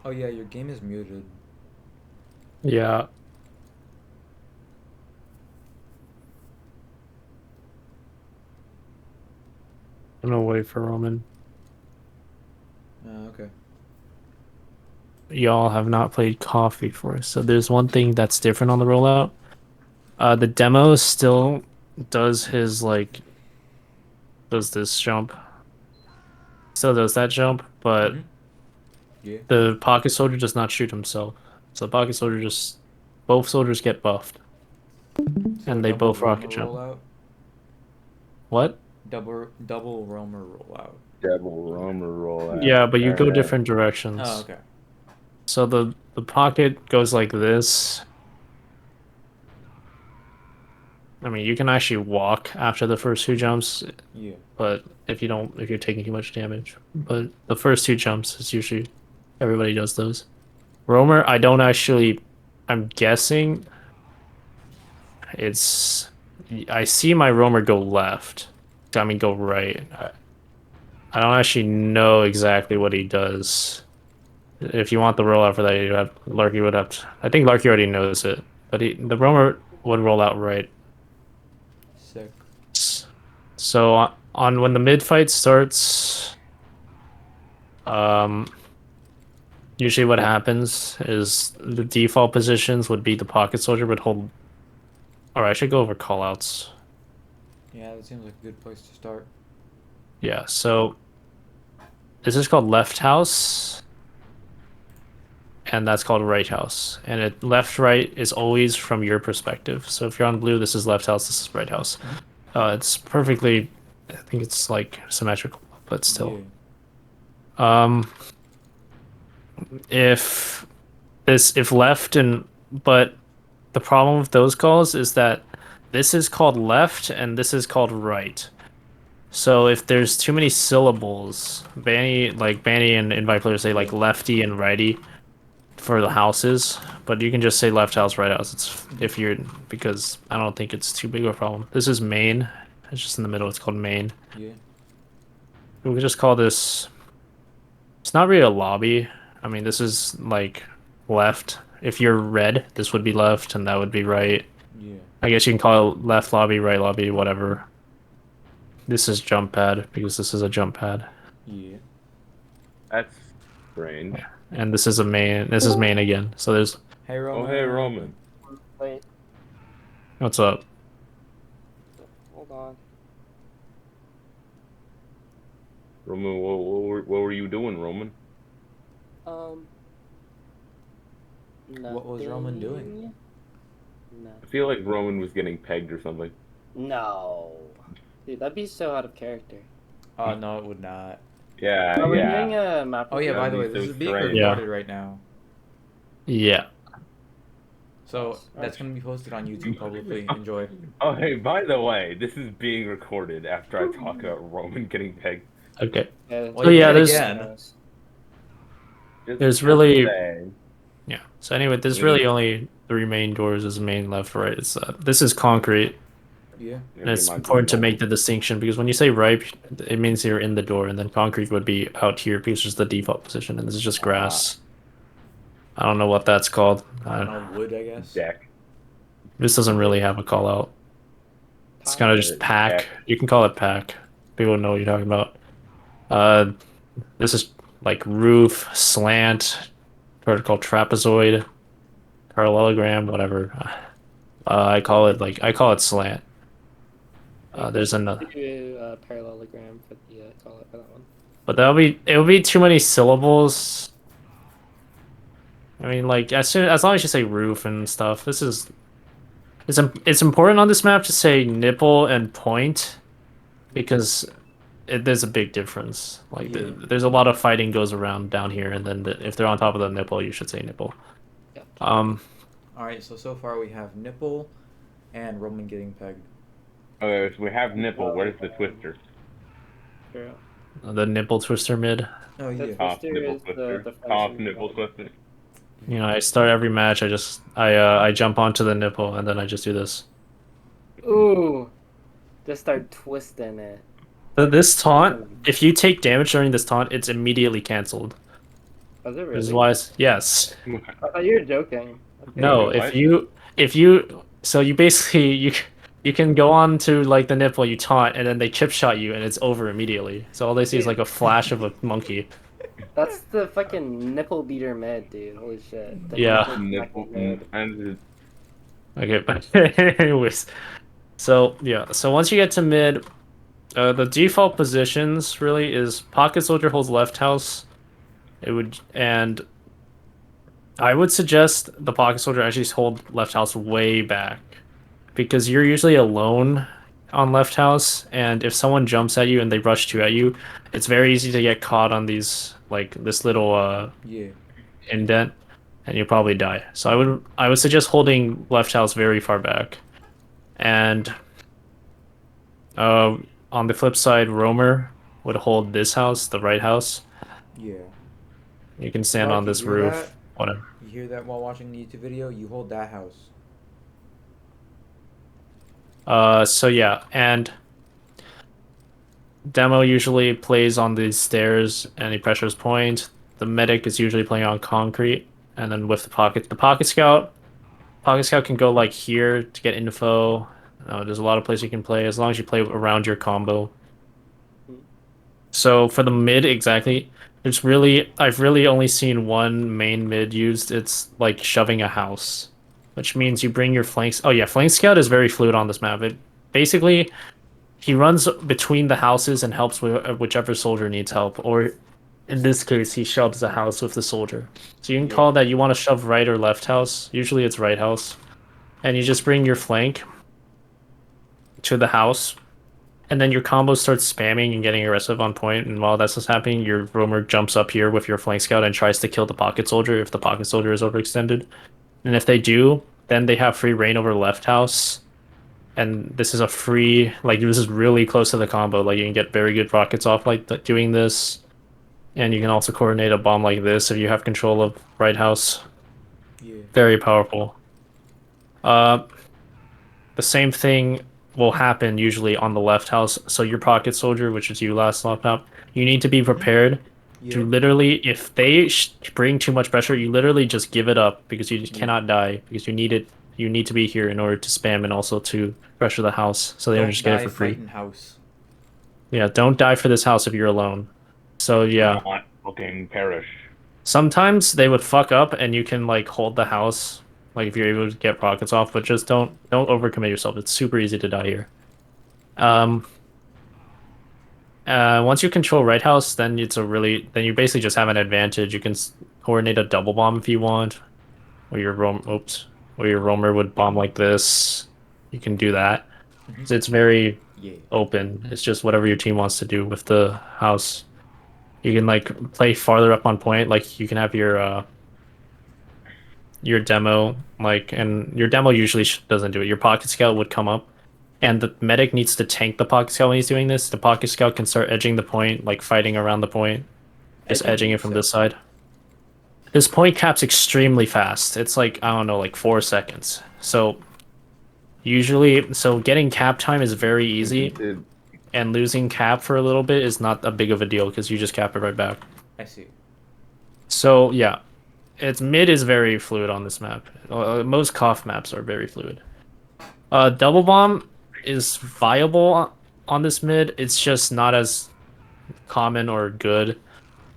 Oh yeah, your game is muted. Yeah, I'm gonna wait for Roman. Okay. Y'all have not played coffee for us. So there's one thing that's different on the rollout. The demo still does his does this jump. Still does that jump, but Mm-hmm. Yeah. the pocket soldier does not shoot himself. So the pocket soldier just both soldiers get buffed So and they double both Roamer rocket jump. rollout. What? Double Roamer rollout. Devil Romer rollout. Yeah, but you All go right. different Oh, directions. okay. So the pocket goes like this. I mean, you can actually walk after the first two jumps, Yeah. but if you're taking too much damage. But the first two jumps is usually everybody does those. Roamer, I don't actually. I'm guessing it's. I see my roamer go left. I mean, go right. I don't actually know exactly what he does. If you want the rollout for that, you have Larky would have to. I think Larky already knows it, but the roamer would roll out right. Sick. So on when the mid fight starts, um, usually what happens is the default positions would be the pocket soldier would hold. Or I should go over callouts. Yeah, that seems like a good place to start. Yeah, so this is called left house, and that's called right house. And left right is always from your perspective. So if you're on blue, this is left house, this is right house. Mm-hmm. It's perfectly, I think it's like symmetrical, but still. Yeah. Um, if if left and but the problem with those calls is that this is called left and this is called right. So if there's too many syllables, Banny and invite players say Yeah. like lefty and righty for the houses, but you can just say left house, right house. It's Mm-hmm. if you're because I don't think it's too big of a problem. This is main. It's just in the middle. It's called main. Yeah. We could just call this. It's not really a lobby. I mean, this is like left. If you're red, this would be left, and that would be right. Yeah. I guess you can call it left lobby, right lobby, whatever. This is jump pad because this is a jump pad. Yeah. That's strange. Yeah. And this is a main. This is main again. So there's Hey Oh, hey, Roman. Roman. Wait, what's up? hold on. Roman, what were you doing, Roman? Um, What was Roman doing? nothing. I Nothing. feel like Roman was getting pegged or something. No. Dude, that'd be so out of character. Oh no, it would not. Yeah, Are we yeah. doing a map Oh yeah, review? by the way, That'd be this so is being strange. recorded right now. Yeah. So Nice. that's gonna be posted on YouTube publicly. Enjoy. Oh, hey, by the way, this is being recorded after I talk about Roman getting pegged. Okay. Yeah, Well, So you yeah, did there's again. there's really saying. yeah. So anyway, there's Gonna really get, only three main doors: is main, left, right. It's this is concrete, Yeah. and gonna get it's my important to Roman. make the distinction because when you say right, it means you're in the door, and then concrete would be out here because it's just the default position, and this is just grass. I don't know what that's called. I don't know, wood, I guess. Deck. This doesn't really have a call out. It's kind of just pack. Deck. You can call it pack. People know what you're talking about. Uh, this is like roof, slant, vertical trapezoid, parallelogram, whatever. I call it slant. There's another, do a parallelogram for the call it for that one. but it would be too many syllables. I mean, like as long as you say roof and stuff, it's important on this map to say nipple and point because there's a big difference. Like Yeah. there's a lot of fighting goes around down here, and then if they're on top of the nipple, you should say nipple. Yeah. All right. So far we have nipple and Roman getting pegged. Okay, so we have nipple. Where's the twister? True. The nipple twister mid. Oh The yeah. Top twister nipple is twister. the Top function nipple of- twister. You know, I start every match. I jump onto the nipple and then I just do this. Ooh, just start twisting it. This taunt, if you take damage during this taunt, it's immediately canceled. Was it This is really? why. Yes. I thought you were joking. Okay. No. Wait, what? If you so you basically you can go on to like the nipple, you taunt, and then they chip shot you, and it's over immediately. So all they see is like a flash of a monkey. That's the fucking nipple beater mid, dude. Holy shit. The Yeah. nipple mid. And Okay, but anyways, so yeah, so once you get to mid, the default positions really is pocket soldier holds left house. It would and I would suggest the pocket soldier actually hold left house way back because you're usually alone on left house, and if someone jumps at you and they rush two at you, it's very easy to get caught on these like this little Yeah. indent, and you'll probably die. So I would suggest holding left house very far back, and on the flip side, roamer would hold this house, the right house. Yeah. You can stand Mark, on you this hear roof, that? whatever. You hear that while watching the YouTube video? You hold that house. So yeah, and demo usually plays on these stairs and he pressures point. The medic is usually playing on concrete, and then with the pocket scout can go like here to get info. There's a lot of places you can play as long as you play around your combo. So for the mid exactly, I've really only seen one main mid used. It's like shoving a house, which means you bring your flanks. Oh yeah, flank scout is very fluid on this map. It basically he runs between the houses and helps with whichever soldier needs help, or in this case, he shoves a house with the soldier. So you can call that you want to shove right or left house. Usually it's right house, and you just bring your flank to the house, and then your combo starts spamming and getting aggressive on point. And while that's what's happening, your roamer jumps up here with your flank scout and tries to kill the pocket soldier if the pocket soldier is overextended. And if they do, then they have free reign over left house. And this is a free, like this is really close to the combo. Like you can get very good rockets off like doing this, and you can also coordinate a bomb like this if you have control of right house. Yeah. Very powerful. The same thing will happen usually on the left house. So your pocket soldier, which is you last left up, you need to be prepared Yeah. to literally, if they bring too much pressure, you literally just give it up because you cannot die because you need it. You need to be here in order to spam and also to pressure the house, so they don't just get it for free. Fighting house. Yeah, don't die for this house if you're alone. So yeah, not fucking perish. sometimes they would fuck up and you can like hold the house, like if you're able to get rockets off, but just don't overcommit yourself. It's super easy to die here. Once you control right house, then then you basically just have an advantage. You can coordinate a double bomb if you want, or your roamer would bomb like this. You can do that. So it's very open. It's just whatever your team wants to do with the house. You can like play farther up on point. Like you can have your demo, like, and your demo usually doesn't do it. Your pocket scout would come up, and the medic needs to tank the pocket scout when he's doing this. The pocket scout can start edging the point, like fighting around the point, just edging it from this side. This point caps extremely fast. It's like, I don't know, like 4 seconds. So getting cap time is very easy, and losing cap for a little bit is not a big of a deal because you just cap it right back. I see. So yeah, its mid is very fluid on this map. Most cough maps are very fluid. Double bomb is viable on this mid. It's just not as common or good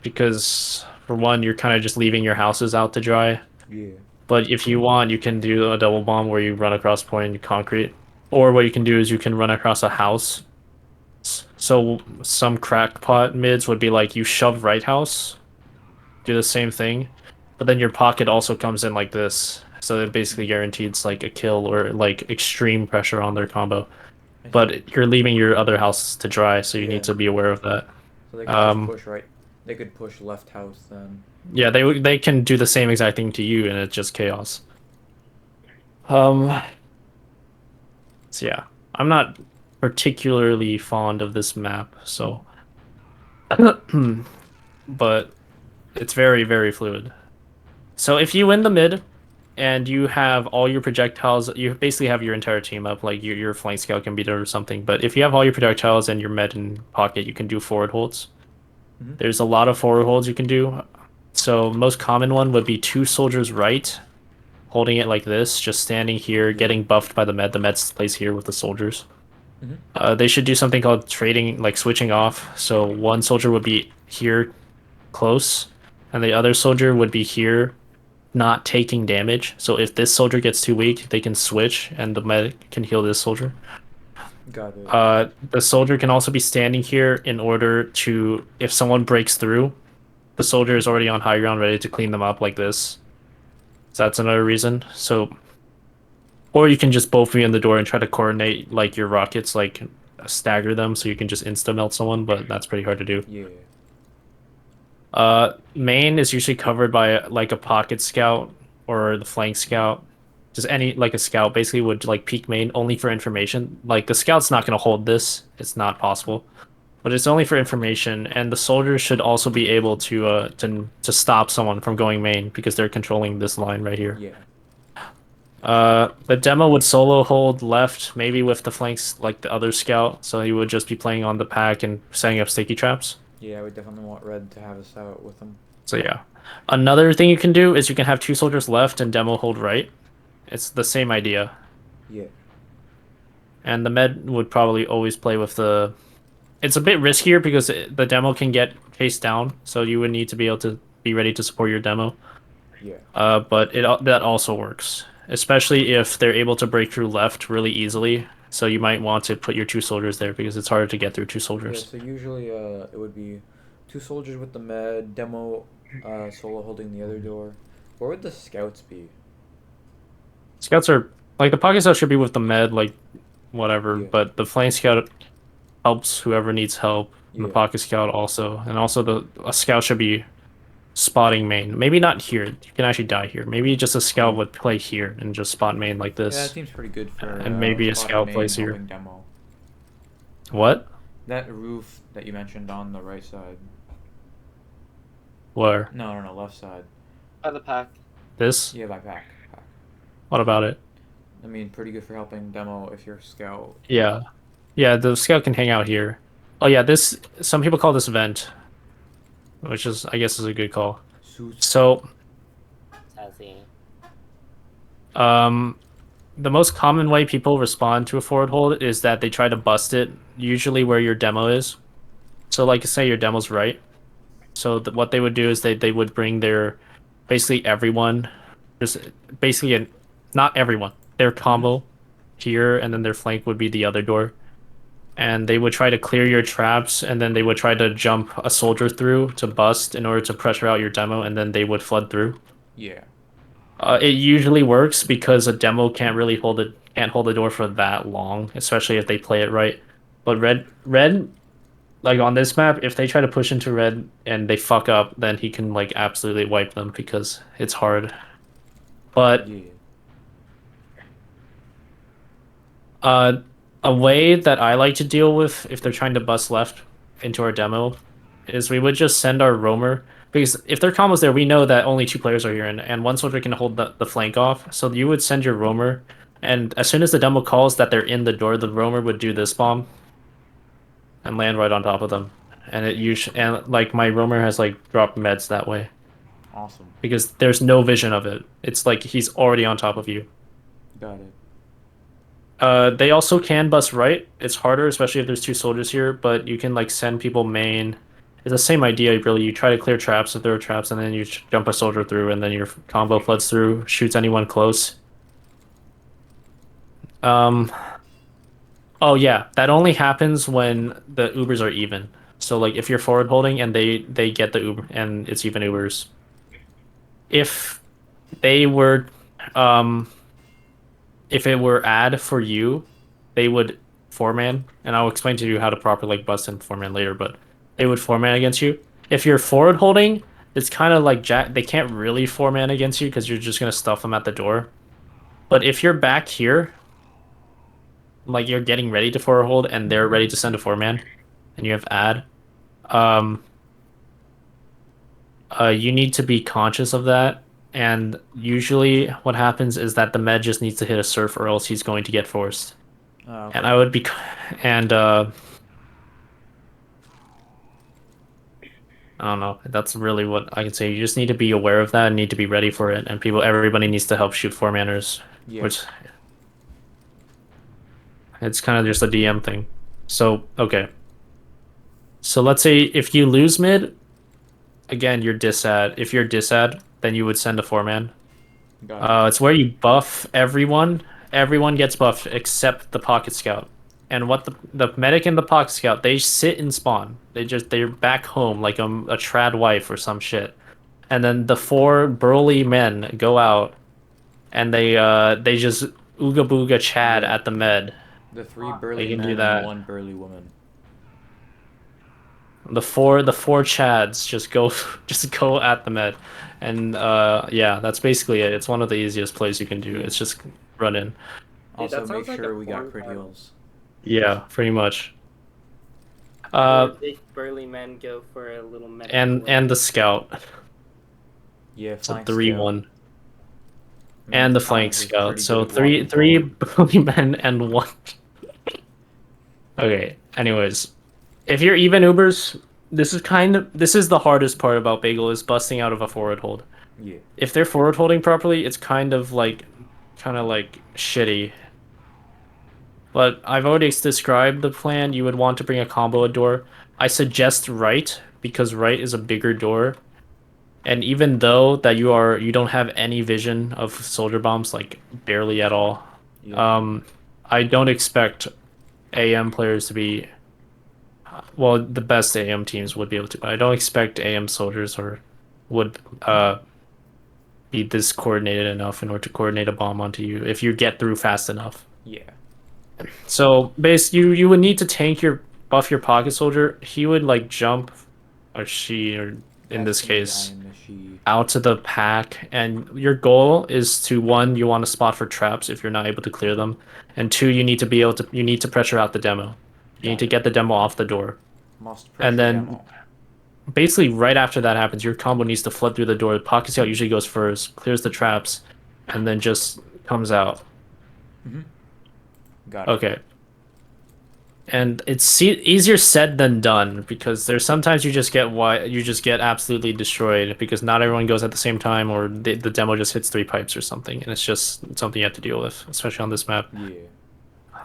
because for one, you're kind of just leaving your houses out to dry. Yeah. But if you want, you can do a double bomb where you run across point concrete, or what you can do is you can run across a house. So some crackpot mids would be like you shove right house, do the same thing, but then your pocket also comes in like this, so it basically guarantees like a kill or like extreme pressure on their combo. But you're leaving your other house to dry, so you need to be aware of that. So they could just push right. They could push left house then. Yeah, they can do the same exact thing to you, and it's just chaos. So yeah, I'm not particularly fond of this map, so but it's very, very fluid. So if you win the mid and you have all your projectiles, you basically have your entire team up, like your flank scout can beat it or something, but if you have all your projectiles and your med in pocket, you can do forward holds. There's a lot of forward holds you can do. So most common one would be 2 soldiers right, holding it like this, just standing here, getting buffed by the med. The med plays here with the soldiers. They should do something called trading, like switching off. So one soldier would be here close, and the other soldier would be here not taking damage. So if this soldier gets too weak, they can switch, and the medic can heal this soldier. Got it. The soldier can also be standing here in order to, if someone breaks through, the soldier is already on high ground, ready to clean them up like this. So that's another reason. So, or you can just both be in the door and try to coordinate like your rockets, like stagger them, so you can just insta melt someone. But that's pretty hard to do. Yeah. Main is usually covered by like a pocket scout or the flank scout. Just any like a scout basically would like peek main only for information. Like the scout's not gonna hold this; it's not possible. But it's only for information, and the soldiers should also be able to stop someone from going main because they're controlling this line right here. Yeah. The demo would solo hold left, maybe with the flanks like the other scout, so he would just be playing on the pack and setting up sticky traps. Yeah, we definitely want red to have us out with them. So yeah. Another thing you can do is you can have 2 soldiers left and demo hold right. It's the same idea. Yeah. And the med would probably always play with the... It's a bit riskier because the demo can get chased down, so you would need to be able to be ready to support your demo. Yeah. But that also works, especially if they're able to break through left really easily. So you might want to put your 2 soldiers there because it's harder to get through 2 soldiers. Yeah, so usually it would be 2 soldiers with the med, demo solo holding the other door. Where would the scouts be? Scouts are like the pocket scout should be with the med, like whatever, Yeah. but the flank scout helps whoever needs help. And the Yeah. pocket scout also, and also a scout should be spotting main. Maybe not here. You can actually die here. Maybe just a scout would play here and just spot main like Yeah, that this. seems pretty good for And maybe a spotting scout main, plays here. helping demo. What? That roof that you mentioned on the right side. Where? No, left side. By the pack. This? Yeah, by pack. What about it? I mean, pretty good for helping demo if you're scout. Yeah. Yeah, the scout can hang out here. Oh yeah, this some people call this vent, which is I guess is a good call. So Sassy. the most common way people respond to a forward hold is that they try to bust it, usually where your demo is. So like say your demo's right. So what they would do is they would bring their basically everyone, just basically not everyone, their combo here, and then their flank would be the other door. And they would try to clear your traps, and then they would try to jump a soldier through to bust in order to pressure out your demo, and then they would flood through. Yeah. It usually works because a demo can't hold the door for that long, especially if they play it right. But red, like on this map, if they try to push into red and they fuck up, then he can like absolutely wipe them because it's hard. But Yeah. a way that I like to deal with if they're trying to bust left into our demo is we would just send our roamer, because if their combo's there, we know that only 2 players are here, and one soldier can hold the flank off. So you would send your roamer, and as soon as the demo calls that they're in the door, the roamer would do this bomb and land right on top of them. And it usually, and like my roamer has like dropped meds that way Awesome. because there's no vision of it. It's like he's already on top of you. Got it. They also can bust right. It's harder, especially if there's 2 soldiers here, but you can like send people main. It's the same idea, really. You try to clear traps if there are traps, and then you jump a soldier through, and then your combo floods through, shoots anyone close. Oh yeah, that only happens when the Ubers are even. So like if you're forward holding and they get the Uber and it's even Ubers. If they were if it were ad for you, they would 4-man, and I'll explain to you how to properly like bust in 4-man later, but they would 4-man against you. If you're forward holding, it's kind of like they can't really 4-man against you because you're just gonna stuff them at the door. But if you're back here, like you're getting ready to forward hold and they're ready to send a 4-man, and you have ad, you need to be conscious of that. And usually what happens is that the med just needs to hit a surf or else he's going to get forced. Okay. And I would be, and I don't know. That's really what I can say. You just need to be aware of that and need to be ready for it. And everybody needs to help shoot four manners, Yeah. which it's kind of just a DM thing. So, okay. So let's say if you lose mid, again, you're disad. If you're disad, then you would send a four man. Got it. It's where you buff everyone. Everyone gets buffed except the pocket scout. And what the medic and the pocket scout, they sit and spawn. They're back home like a trad wife or some shit. And then the four burly men go out and they just ooga booga Chad Yeah. at the med. The three They burly can do men and that. one burly woman. The four Chads just go at the med. And yeah, that's basically it. It's one of the easiest plays you can do. Yeah. It's just run in. Dude, Also, that make sounds like sure a we got porn crit title. heals. Yeah, pretty much. Where big burly men go for a little medic. And the scout. Yeah, It's a flank 3-1. scout. I mean, And the flank Thomas is scout. pretty So good at walking three forward. bully men and one. Okay. Anyways, if you're even Ubers, this is the hardest part about Bagel is busting out of a forward hold. Yeah. If they're forward holding properly, it's kind of like shitty. But I've already described the plan. You would want to bring a combo a door. I suggest right because right is a bigger door. And even though that you don't have any vision of soldier bombs, like barely at all, Yeah. I don't expect AM players to be well, the best AM teams would be able to, but I don't expect AM soldiers or would be this coordinated enough in order to coordinate a bomb onto you if you get through fast enough. Yeah. So you would need to buff your pocket soldier. He would like jump or she or in this That's me, case I am a she. out to the pack, and your goal is to one, you want to spot for traps if you're not able to clear them, and two, you need to pressure out the demo. You need Got to it. get the demo off the door. Must pressure And then demo. basically right after that happens, your combo needs to flood through the door. Pocket Scout usually goes first, clears the traps, and then just comes out. Mm-hmm. Got it. Okay. And it's easier said than done because there's sometimes you just get absolutely destroyed because not everyone goes at the same time or the demo just hits three pipes or something, and it's just something you have to deal with, especially on this map.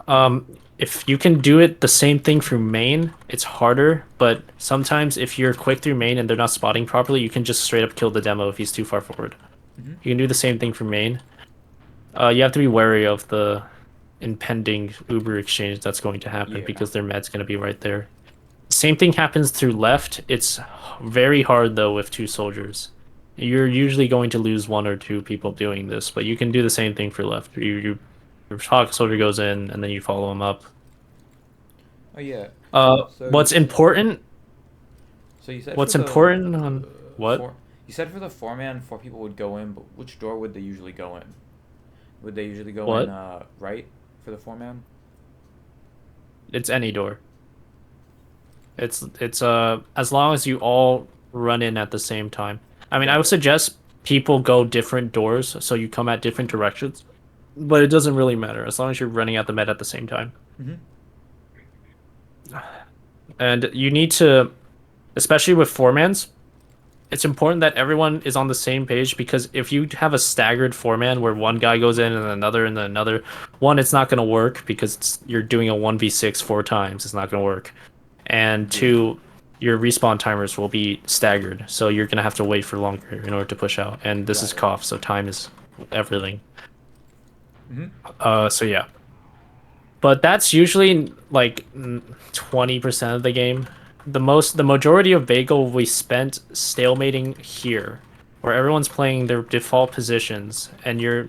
Yeah. If you can do it the same thing through main, it's harder, but sometimes if you're quick through main and they're not spotting properly, you can just straight up kill the demo if he's too far forward. Mm-hmm. You can do the same thing for main. You have to be wary of the impending Uber exchange that's going to happen Yeah. because their med's going to be right there. Same thing happens through left. It's very hard though with two soldiers. You're usually going to lose one or two people doing this, but you can do the same thing for left. Your pocket soldier goes in and then you follow him up. Oh yeah. So What's you said- important? So you said What's for the, important on what? You said for the four-man, four people would go in, but which door would they usually go in? Would they usually go What? in right for the four-man? It's any door. It's as long as you all run in at the same time. I mean, I would suggest people go different doors so you come at different directions, but it doesn't really matter as long as you're running at the med at the same time. Mm-hmm. And you need to, especially with four-mans, it's important that everyone is on the same page because if you have a staggered four-man where one guy goes in and then another, one, it's not going to work because you're doing a 1v6 four times. It's not going to work. And two, your respawn timers will be staggered, so you're going to have to wait for longer in order to push out. And this is KOF, so time is everything. Mm-hmm. So yeah. But that's usually like 20% of the game. The majority of Bagel we spent stalemating here, where everyone's playing their default positions, and you're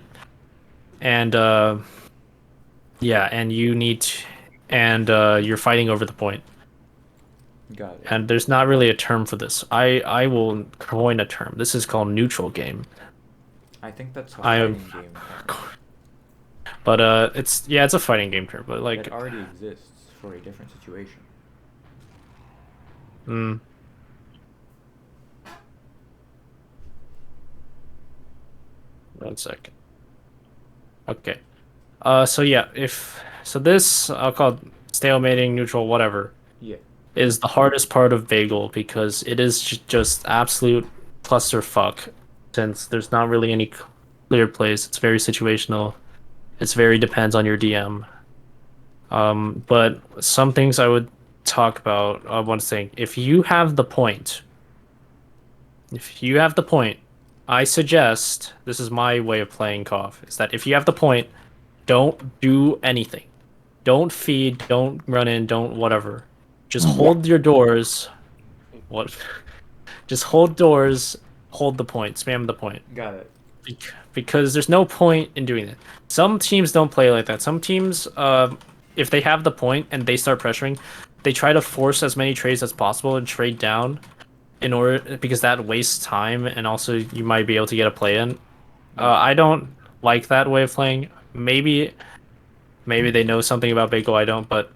fighting over the point. Got it. And there's not really a term for this. I will coin a term. This is called neutral game. I think that's a I fighting am- game. But it's a fighting game term, but like It already exists for a different situation. mm, 1 second. Okay. So yeah, this I'll call it stalemating, neutral, whatever. Yeah. is the hardest part of Bagel because it is just absolute clusterfuck since there's not really any clear plays. It's very situational. It's very depends on your DM. But some things I would talk about. One thing, if you have the point, I suggest this is my way of playing Cough. Is that if you have the point, don't do anything. Don't feed. Don't run in. Don't whatever. Just hold your doors. What? Just hold doors. Hold the point. Spam the point. Got it. Because there's no point in doing it. Some teams don't play like that. Some teams, if they have the point and they start pressuring, they try to force as many trades as possible and trade down in order because that wastes time and also you might be able to get a play in. I don't like that way of playing. Maybe they know something about Bagel I don't, but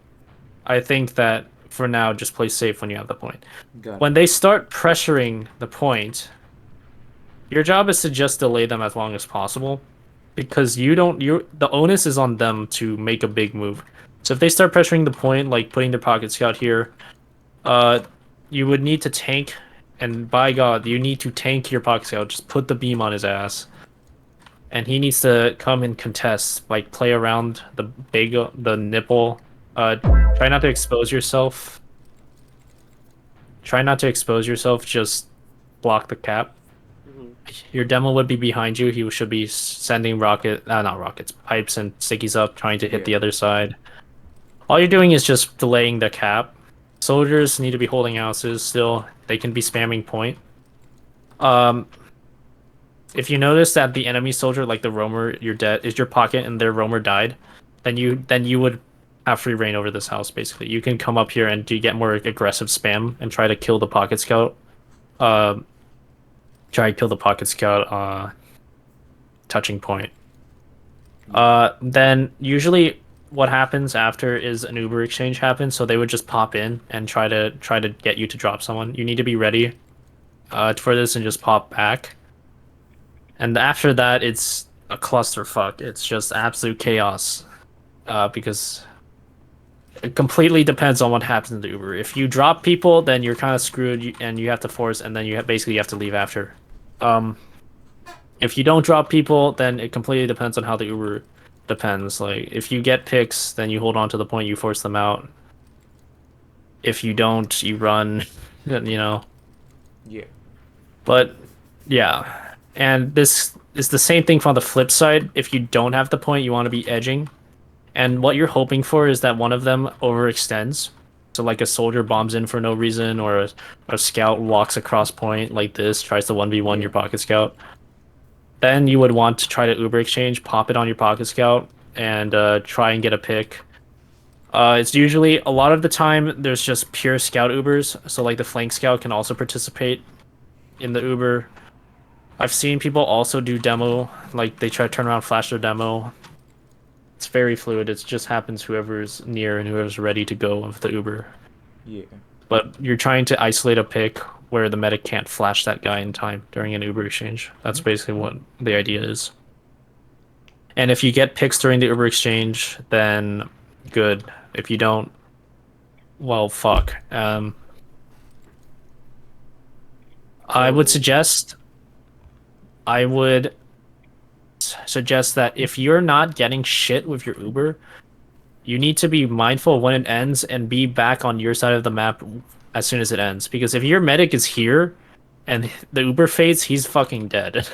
I think that for now just play safe when you have the point. Got When it. they start pressuring the point, your job is to just delay them as long as possible because the onus is on them to make a big move. So if they start pressuring the point, like putting their pocket scout here, you would need to tank, and by God, you need to tank your pocket scout. Just put the beam on his ass, and he needs to come and contest, like play around the nipple. Try not to expose yourself. Try not to expose yourself. Just block the cap. Your demo would be behind you. He should be sending not rockets, pipes and stickies up, trying to hit the other side. All you're doing is just delaying the cap. Soldiers need to be holding ounces still. They can be spamming point. If you notice that the enemy soldier, like the roamer, you're dead, is your pocket, and their roamer died, then you would have free reign over this house. Basically, you can come up here and get more aggressive spam and try to kill the pocket scout. Try to kill the pocket scout. Touching point. Then usually what happens after is an Uber exchange happens, so they would just pop in and try to get you to drop someone. You need to be ready for this and just pop back. And after that, it's a clusterfuck. It's just absolute chaos because it completely depends on what happens in the Uber. If you drop people, then you're kind of screwed, and you have to force, and then basically you have to leave after. If you don't drop people, then it completely depends on how the Uber depends. Like, if you get picks, then you hold on to the point, you force them out. If you don't, you run, you know. Yeah. But, yeah. And this is the same thing from the flip side. If you don't have the point, you want to be edging. And what you're hoping for is that one of them overextends. So, like, a soldier bombs in for no reason, or a scout walks across point like this, tries to 1v1 your pocket scout. Then you would want to try to Uber exchange, pop it on your pocket scout, and try and get a pick. It's usually, a lot of the time, there's just pure scout Ubers. So, like, the flank scout can also participate in the Uber. I've seen people also do demo, like, they try to turn around, flash their demo. It's very fluid. It just happens whoever's near and whoever's ready to go with the Uber. Yeah. But you're trying to isolate a pick where the medic can't flash that guy in time during an Uber exchange. That's basically what the idea is. And if you get picks during the Uber exchange, then good. If you don't, well, fuck. I would suggest that if you're not getting shit with your Uber, you need to be mindful when it ends and be back on your side of the map as soon as it ends. Because if your medic is here and the Uber fades, he's fucking dead.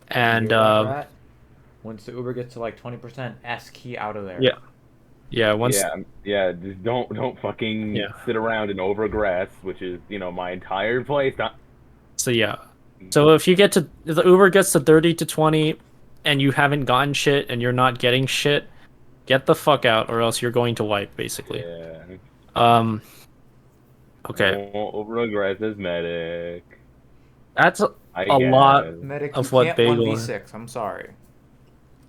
And once the Uber gets to like 20%, S key out of there. Yeah. Once just don't fucking sit around and overgrass, which is my entire place. So if the Uber gets to 30 to 20 and you haven't gotten shit and you're not getting shit, get the fuck out, or else you're going to wipe, basically. Yeah. Okay. Overaggressive medic. That's a lot Medic, of you what can't Bagel 1v6. I'm sorry.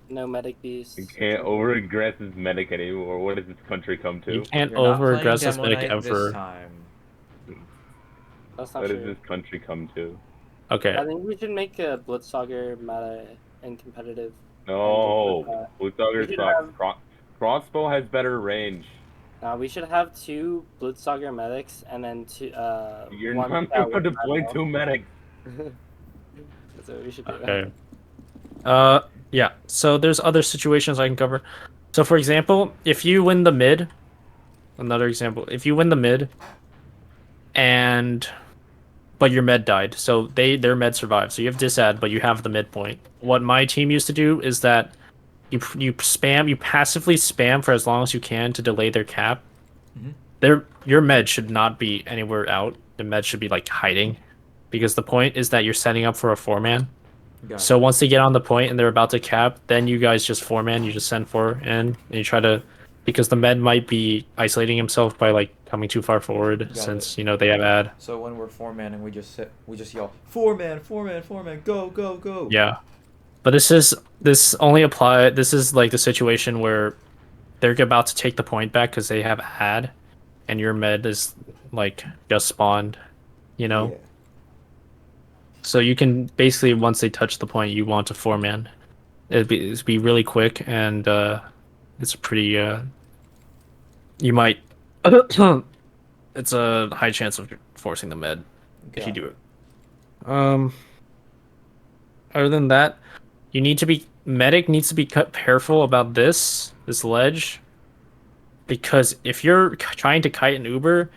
No medic beast. You can't overaggressive medic anymore. What does this country come to? You can't You're not playing over-aggressive Demo medic Night this ever. time. That's not What true. does this country come to? Okay. I think we should make a Blitzsager meta and competitive. No, Blutdogger We should sucks. Crossbow has better range. We should have 2 Blutsauger medics and then You're one not scout going with to deploy 2 medics. That's what we should do. Okay. Yeah. So there's other situations I can cover. So for example, if you win the mid, another example, if you win the mid, and but your med died, so their med survived, so you have disad, but you have the midpoint. What my team used to do is that you passively spam for as long as you can to delay their cap. Your med should not be anywhere out. The med should be like hiding, because the point is that you're setting up for a 4-man. Got So it. once they get on the point and they're about to cap, then you guys just 4-man. You just send 4 in, and you try to, because the med might be isolating himself by like coming too far forward, Got since it. they have ad. So when we're 4-man and we just yell 4-man, 4-man, 4-man, go, go, go. Yeah, but this is like the situation where they're about to take the point back because they have ad, and your med is like just spawned, Yeah. So you can basically, once they touch the point, you want to 4-man. It'd be really quick, and it's pretty. You might. It's a high chance of forcing the med if you do it. Other than that, medic needs to be careful about this ledge, because if you're trying to kite an Uber,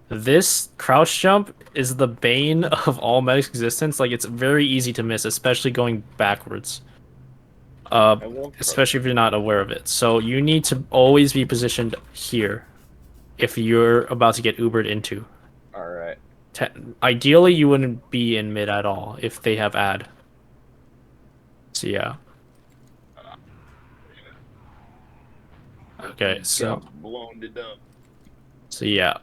this crouch jump is the bane of all medic's existence. Like, it's very easy to miss, especially going backwards. Especially if you're not aware of it. So you need to always be positioned here if you're about to get Ubered into. All right. Ideally, you wouldn't be in mid at all if they have ad. So yeah. Okay, so blown it up. So yeah.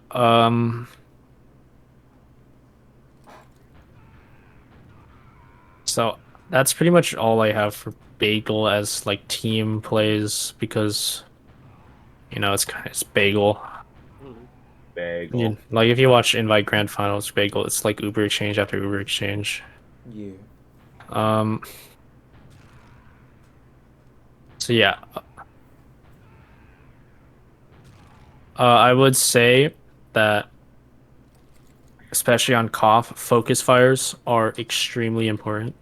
So that's pretty much all I have for Bagel as like team plays, because it's Bagel. Bagel. Like, if you watch Invite Grand Finals Bagel, it's like Uber Exchange after Uber Exchange. Yeah. So yeah. I would say that, especially on cough, focus fires are extremely important.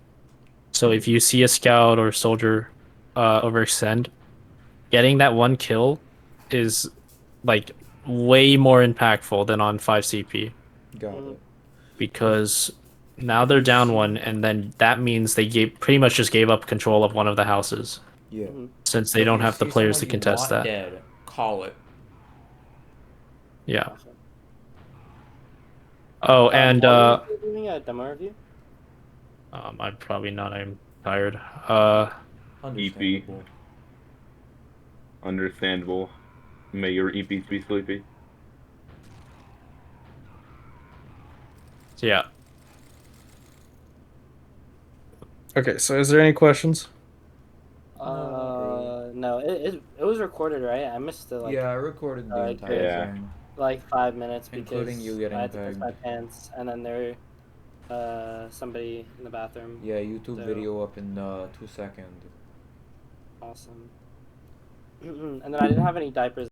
So if you see a scout or soldier overextend, getting that 1 kill is like way more impactful than on 5 CP. Got it. Because now they're down 1, and then that means they pretty much just gave up control of one of the houses. Yeah. Since they don't have the players to contest that. Dead, call it. Yeah. Oh, and are you doing a demo review? I'm probably not. I'm tired. Understandable. Understandable. May your EPs be sleepy. So yeah. Okay, so is there any questions? No, it was recorded, right? I missed the Yeah, I recorded the entire thing. like 5 minutes Including because you getting I had to piss pegged. my pants, and then there somebody in the bathroom. Yeah, YouTube So- video up in 2 seconds. Awesome. And then I didn't have any diapers.